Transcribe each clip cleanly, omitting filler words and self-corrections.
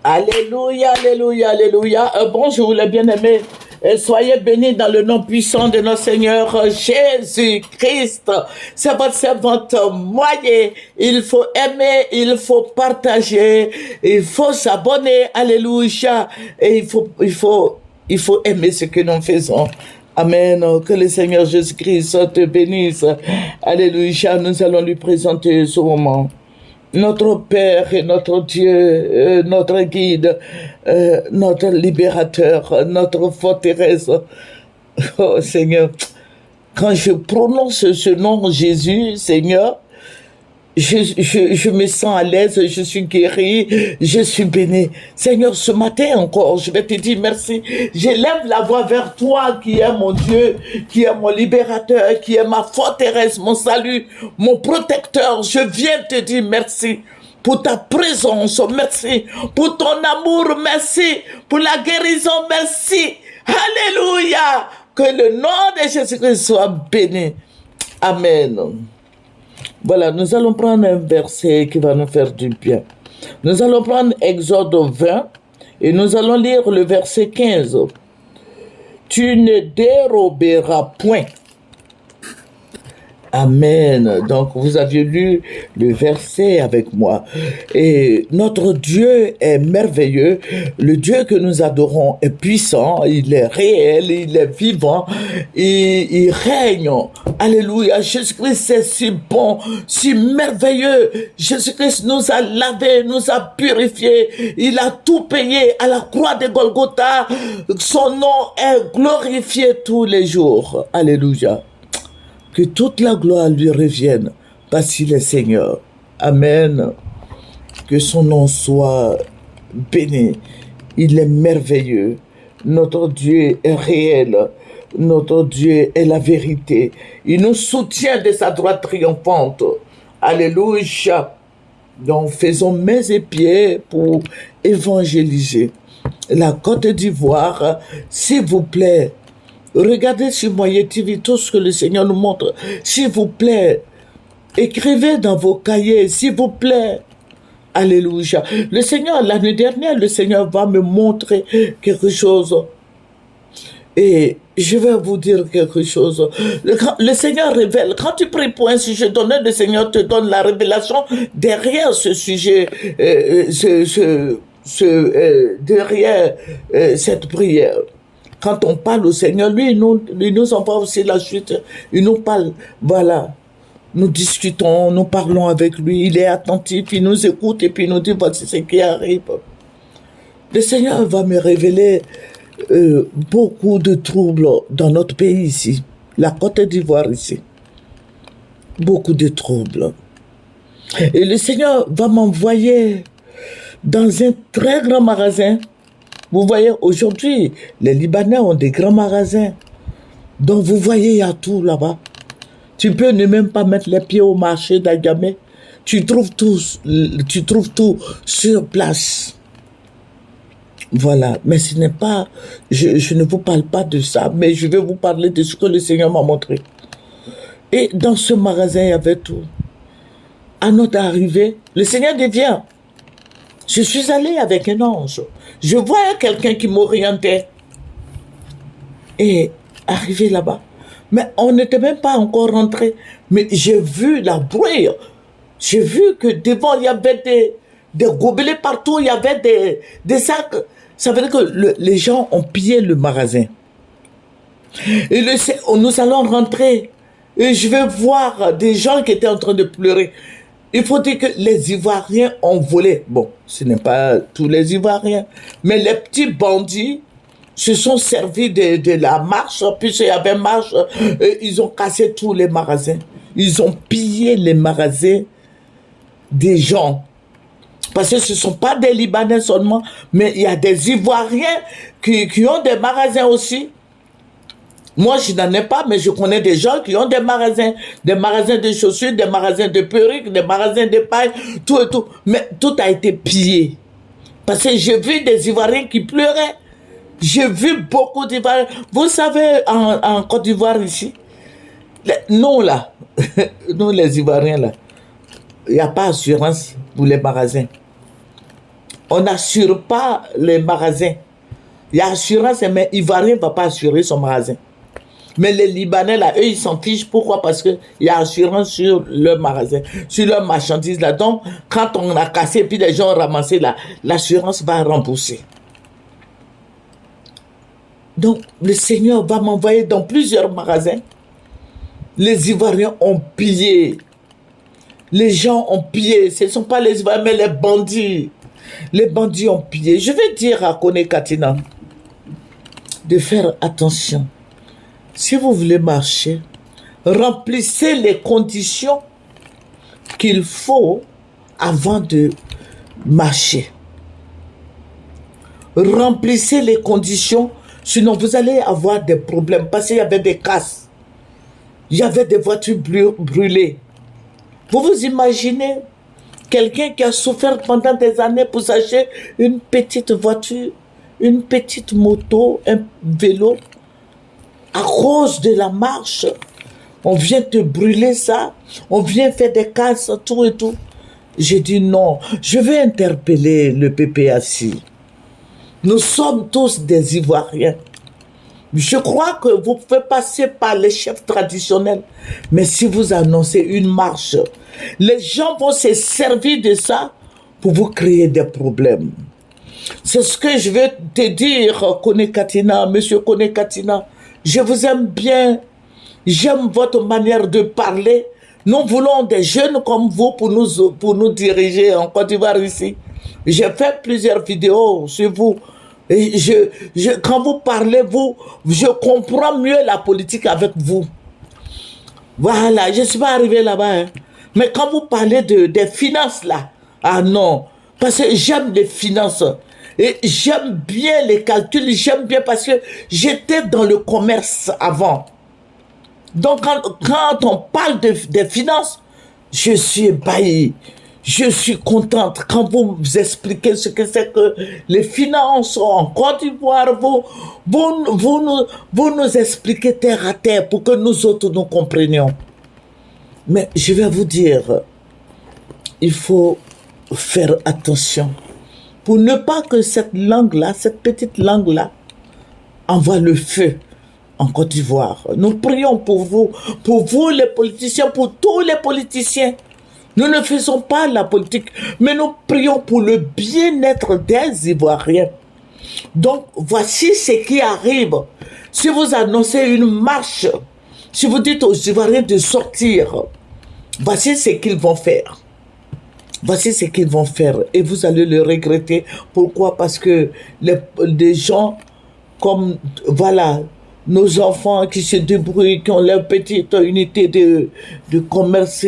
Alléluia, alléluia, alléluia. Bonjour les bien-aimés. Et soyez bénis dans le nom puissant de notre Seigneur Jésus-Christ. C'est votre servante Moyer. Il faut aimer, il faut partager, il faut s'abonner. Alléluia. Et il faut aimer ce que nous faisons. Amen. Que le Seigneur Jésus-Christ te bénisse. Alléluia. Nous allons lui présenter ce moment. Notre Père et notre Dieu, notre guide, notre libérateur, notre forteresse. Oh Seigneur, quand je prononce ce nom Jésus, Seigneur, je me sens à l'aise, je suis guéri, je suis béni. Seigneur, ce matin encore, je vais te dire merci. J'élève la voix vers toi qui est mon Dieu, qui est mon libérateur, qui est ma forteresse, mon salut, mon protecteur. Je viens te dire merci pour ta présence, merci pour ton amour, merci pour la guérison, merci. Alléluia. Que le nom de Jésus-Christ soit béni. Amen. Voilà, nous allons prendre un verset qui va nous faire du bien. Nous allons prendre Exode 20 et nous allons lire le verset 15. Tu ne déroberas point. Amen. Donc, vous aviez lu le verset avec moi. Et notre Dieu est merveilleux. Le Dieu que nous adorons est puissant. Il est réel. Il est vivant. Il règne. Alléluia. Jésus-Christ est si bon, si merveilleux. Jésus-Christ nous a lavés, nous a purifiés. Il a tout payé à la croix de Golgotha. Son nom est glorifié tous les jours. Alléluia. Que toute la gloire lui revienne, parce qu'il est Seigneur. Amen. Que son nom soit béni. Il est merveilleux. Notre Dieu est réel. Notre Dieu est la vérité. Il nous soutient de sa droite triomphante. Alléluia. Donc, faisons mains et pieds pour évangéliser. La Côte d'Ivoire, s'il vous plaît, regardez sur Moyen TV tout ce que le Seigneur nous montre. S'il vous plaît, écrivez dans vos cahiers, s'il vous plaît. Alléluia. Le Seigneur, l'année dernière, le Seigneur va me montrer quelque chose. Et je vais vous dire quelque chose. Le Seigneur révèle. Quand tu pries pour un sujet donné, le Seigneur te donne la révélation derrière ce sujet, derrière cette prière. Quand on parle au Seigneur, lui, il nous envoie aussi la suite. Il nous parle, voilà. Nous discutons, nous parlons avec lui. Il est attentif, il nous écoute et puis il nous dit, voici ce qui arrive. Le Seigneur va me révéler beaucoup de troubles dans notre pays ici. La Côte d'Ivoire ici. Beaucoup de troubles. Et le Seigneur va m'envoyer dans un très grand magasin. Vous voyez, aujourd'hui, les Libanais ont des grands magasins. Donc, vous voyez, il y a tout là-bas. Tu peux ne même pas mettre les pieds au marché d'Agamé. Tu trouves tout sur place. Voilà. Mais ce n'est pas... Je ne vous parle pas de ça, mais je vais vous parler de ce que le Seigneur m'a montré. Et dans ce magasin, il y avait tout. À notre arrivée, le Seigneur dit, viens. Je suis allé avec un ange. Je voyais quelqu'un qui m'orientait. Et arrivé là-bas. Mais on n'était même pas encore rentré. Mais j'ai vu la bruit. J'ai vu que devant, il y avait des gobelets partout. Il y avait des sacs. Ça veut dire que les gens ont pillé le magasin. Et nous allons rentrer. Et je vais voir des gens qui étaient en train de pleurer. Il faut dire que les Ivoiriens ont volé. Bon, ce n'est pas tous les Ivoiriens, mais les petits bandits se sont servis de la marche, puisqu'il y avait marche, et ils ont cassé tous les magasins. Ils ont pillé les magasins des gens. Parce que ce ne sont pas des Libanais seulement, mais il y a des Ivoiriens qui ont des magasins aussi. Moi, je n'en ai pas, mais je connais des gens qui ont des magasins de chaussures, des magasins de perruques, des magasins de paille, tout et tout. Mais tout a été pillé. Parce que j'ai vu des Ivoiriens qui pleuraient. J'ai vu beaucoup d'Ivoiriens. Vous savez, en Côte d'Ivoire ici, nous là, nous les Ivoiriens là, il n'y a pas d'assurance pour les magasins. On n'assure pas les magasins. Il y a assurance, mais Ivoirien ne va pas assurer son magasin. Mais les Libanais, là, eux, ils s'en fichent. Pourquoi? Parce qu'il y a assurance sur leur magasin, sur leur marchandise, là. Donc, quand on a cassé, puis les gens ont ramassé, là, l'assurance va rembourser. Donc, le Seigneur va m'envoyer dans plusieurs magasins. Les Ivoiriens ont pillé. Les gens ont pillé. Ce ne sont pas les Ivoiriens, mais les bandits. Les bandits ont pillé. Je vais dire à Kone Katina de faire attention. Si vous voulez marcher, remplissez les conditions qu'il faut avant de marcher. Remplissez les conditions, sinon vous allez avoir des problèmes. Parce qu'il y avait des casses. Il y avait des voitures brûlées. Vous vous imaginez quelqu'un qui a souffert pendant des années pour s'acheter une petite voiture, une petite moto, un vélo. À cause de la marche, on vient te brûler ça, on vient faire des casses, tout et tout. J'ai dit non, je vais interpeller le PPAC. Nous sommes tous des Ivoiriens. Je crois que vous pouvez passer par les chefs traditionnels, mais si vous annoncez une marche, les gens vont se servir de ça pour vous créer des problèmes. C'est ce que je vais te dire, Kone Katina, monsieur Kone Katina. Je vous aime bien. J'aime votre manière de parler. Nous voulons des jeunes comme vous pour nous diriger en Côte d'Ivoire ici. J'ai fait plusieurs vidéos sur vous. Et quand vous parlez, je comprends mieux la politique avec vous. Voilà, je ne suis pas arrivé là-bas. Hein. Mais quand vous parlez des finances là, ah non, parce que j'aime les finances. Et j'aime bien les calculs, j'aime bien parce que j'étais dans le commerce avant. Donc quand on parle des finances, je suis ébahi. Je suis contente quand vous expliquez ce que c'est que les finances en Côte d'Ivoire. Vous nous expliquez terre à terre pour que nous autres nous comprenions. Mais je vais vous dire, il faut faire attention pour ne pas que cette langue-là, cette petite langue-là, envoie le feu en Côte d'Ivoire. Nous prions pour vous les politiciens, pour tous les politiciens. Nous ne faisons pas la politique, mais nous prions pour le bien-être des Ivoiriens. Donc, voici ce qui arrive. Si vous annoncez une marche, si vous dites aux Ivoiriens de sortir, voici ce qu'ils vont faire. Voici ce qu'ils vont faire et vous allez le regretter. Pourquoi? Parce que des gens comme, voilà, nos enfants qui se débrouillent, qui ont leur petite unité de commerce,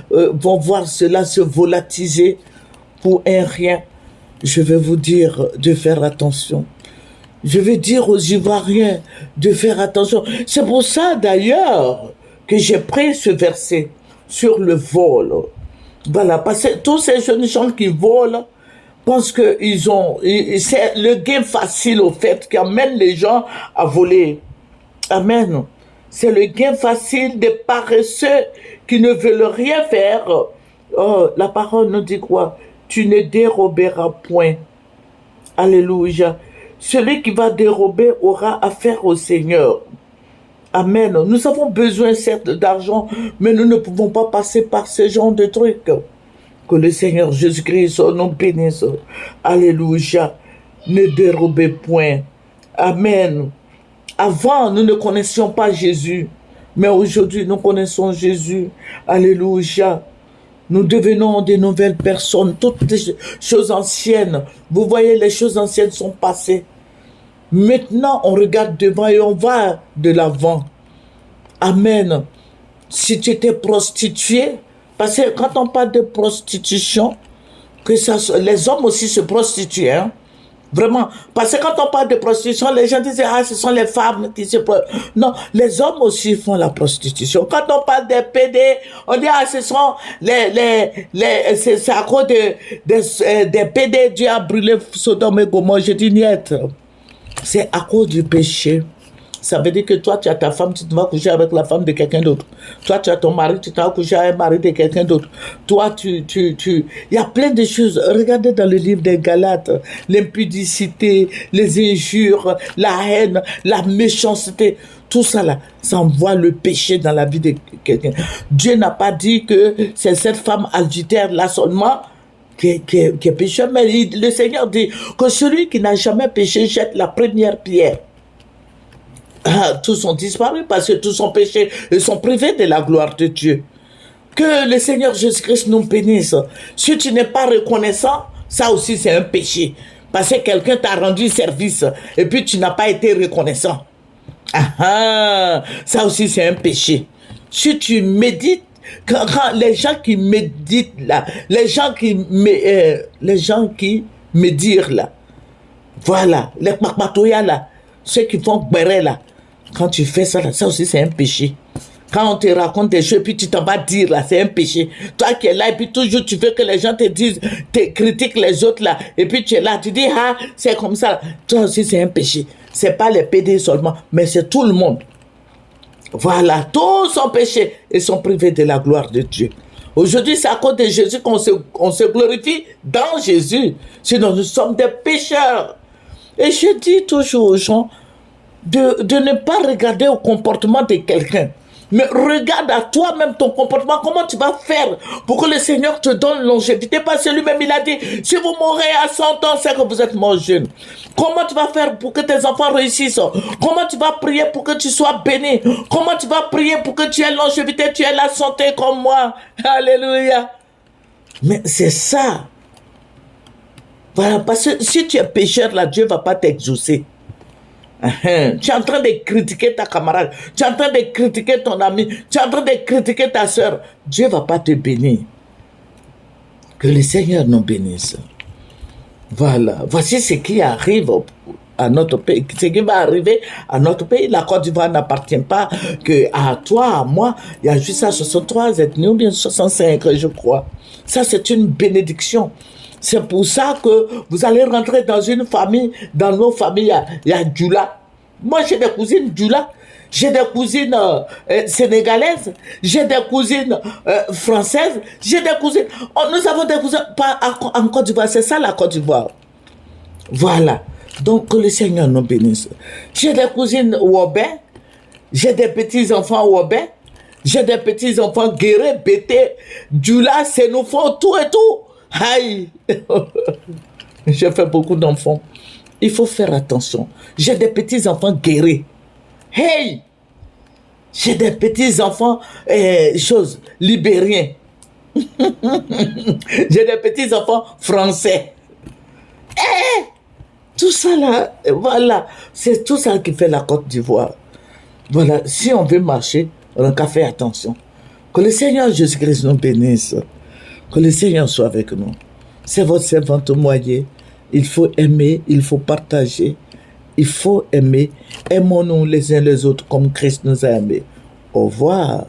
vont voir cela se volatiliser pour un rien. Je vais vous dire de faire attention. Je vais dire aux Ivoiriens de faire attention. C'est pour ça d'ailleurs que j'ai pris ce verset sur le vol. Voilà, parce que tous ces jeunes gens qui volent pensent que c'est le gain facile au fait qui amène les gens à voler. Amen. C'est le gain facile des paresseux qui ne veulent rien faire. Oh, la parole nous dit quoi? Tu ne déroberas point. Alléluia. Celui qui va dérober aura affaire au Seigneur. Amen. Nous avons besoin certes d'argent, mais nous ne pouvons pas passer par ce genre de trucs. Que le Seigneur Jésus-Christ nous bénisse. Alléluia. Ne dérobez point. Amen. Avant, nous ne connaissions pas Jésus, mais aujourd'hui, nous connaissons Jésus. Alléluia. Nous devenons de nouvelles personnes. Toutes les choses anciennes, vous voyez, les choses anciennes sont passées. Maintenant, on regarde devant et on va de l'avant. Amen. Si tu étais prostituée, parce que quand on parle de prostitution, les hommes aussi se prostituent, hein. Vraiment. Parce que quand on parle de prostitution, les gens disent, ah, ce sont les femmes qui se prostituent. Non, les hommes aussi font la prostitution. Quand on parle des PD, on dit, ah, ce sont c'est à cause des PD, Dieu a brûlé Sodome et Gomorrhe. Je dis, niet. C'est à cause du péché. Ça veut dire que toi, tu as ta femme, tu te vas coucher avec la femme de quelqu'un d'autre. Toi, tu as ton mari, tu te vas coucher avec un mari de quelqu'un d'autre. Toi, il y a plein de choses. Regardez dans le livre des Galates, l'impudicité, les injures, la haine, la méchanceté. Tout ça là, ça envoie le péché dans la vie de quelqu'un. Dieu n'a pas dit que c'est cette femme adultère là seulement qui est pécheur, mais le Seigneur dit que celui qui n'a jamais péché jette la première pierre. Tous sont disparus parce que tous sont péchés et sont privés de la gloire de Dieu. Que le Seigneur Jésus-Christ nous bénisse. Si tu n'es pas reconnaissant, ça aussi c'est un péché. Parce que quelqu'un t'a rendu service et puis tu n'as pas été reconnaissant. Ça aussi c'est un péché. Si tu médites, quand les gens qui méditent là, les gens qui médirent là, voilà, les papatoyas là, ceux qui font béret là, quand tu fais ça là, ça aussi c'est un péché. Quand on te raconte des choses, puis tu t'en vas dire là, c'est un péché. Toi qui es là, et puis toujours tu veux que les gens te disent, te critiquent les autres là, et puis tu es là, tu dis, ah, c'est comme ça. Toi aussi c'est un péché. C'est pas les PD seulement, mais c'est tout le monde. Voilà, tous sont péchés et sont privés de la gloire de Dieu. Aujourd'hui, c'est à cause de Jésus qu'on se glorifie dans Jésus. Sinon, nous sommes des pécheurs. Et je dis toujours aux gens de ne pas regarder au comportement de quelqu'un. Mais regarde à toi-même ton comportement, comment tu vas faire pour que le Seigneur te donne longévité. Parce que lui-même, il a dit, si vous mourrez à 100 ans, c'est que vous êtes mort jeune. Comment tu vas faire pour que tes enfants réussissent? Comment tu vas prier pour que tu sois béni? Comment tu vas prier pour que tu aies longévité, tu aies la santé comme moi? Alléluia. Mais c'est ça. Voilà, parce que si tu es pécheur, là, Dieu ne va pas t'exaucer. Tu es en train de critiquer ta camarade, tu es en train de critiquer ton ami, tu es en train de critiquer ta soeur. Dieu ne va pas te bénir. Que le Seigneur nous bénisse. Voilà, voici ce qui arrive à notre pays, ce qui va arriver à notre pays. La Côte d'Ivoire n'appartient pas que à toi, à moi. Il y a juste à 63 ethnies ou bien 65, je crois. Ça, c'est une bénédiction. C'est pour ça que vous allez rentrer dans une famille, dans nos familles, il y a Djoula. Moi, j'ai des cousines Djoula. J'ai des cousines sénégalaises. J'ai des cousines françaises. J'ai des cousines... Oh, nous avons des cousines en Côte d'Ivoire. C'est ça la Côte d'Ivoire. Voilà. Donc, que le Seigneur nous bénisse. J'ai des cousines Wobé. J'ai des petits-enfants Wobé. J'ai des petits-enfants Guéré, Bété, Djoula, Sénoufon, tout et tout. Aïe. J'ai fait beaucoup d'enfants. Il faut faire attention. J'ai des petits-enfants guéris. Hey! J'ai des petits-enfants, libériens. J'ai des petits-enfants français. Tout ça là, voilà. C'est tout ça qui fait la Côte d'Ivoire. Voilà. Si on veut marcher, on a fait attention. Que le Seigneur Jésus-Christ nous bénisse. Que le Seigneur soit avec nous. C'est votre servante Moyer. Il faut aimer, il faut partager. Il faut aimer. Aimons-nous les uns les autres comme Christ nous a aimés. Au revoir.